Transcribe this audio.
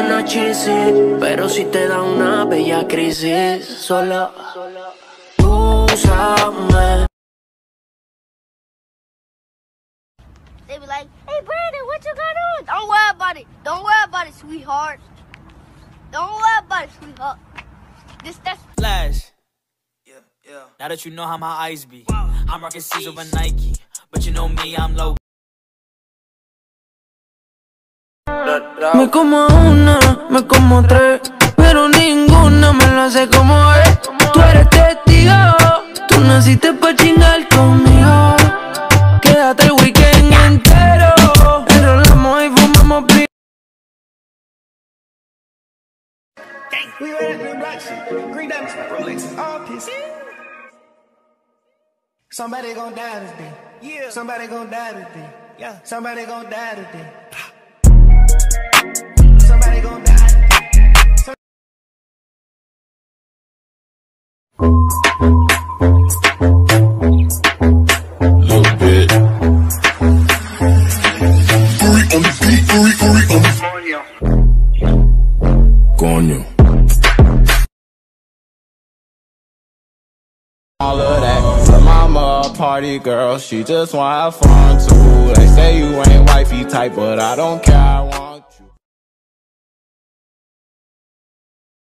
suena cheesy, pero si te da una bella crisis, solo úsame. They be like, hey Brandon, what you got on? Don't worry about it. Don't worry about it, sweetheart. Don't worry about it, sweetheart. That's Flash. Yeah. Now that you know how my eyes be, I'm rocking C's over Nike, but you know me, I'm low. Me como una, me como tres, pero ninguna me lo hace como es. Tú eres testigo, tú naciste pa' chingar conmigo. Quédate el weekend entero, enrolamos y fumamos pri. We ready to do black shit. Green diamonds, Rolex, all pissed. Somebody gon' die today. Yeah. Somebody gon' die today. Yeah. Somebody gon' die today. Somebody gon' die today. Little bit. On the beat, Coño. All of that. Her mama a party girl, she just wanna have fun too. They say you ain't wifey type, but I don't care.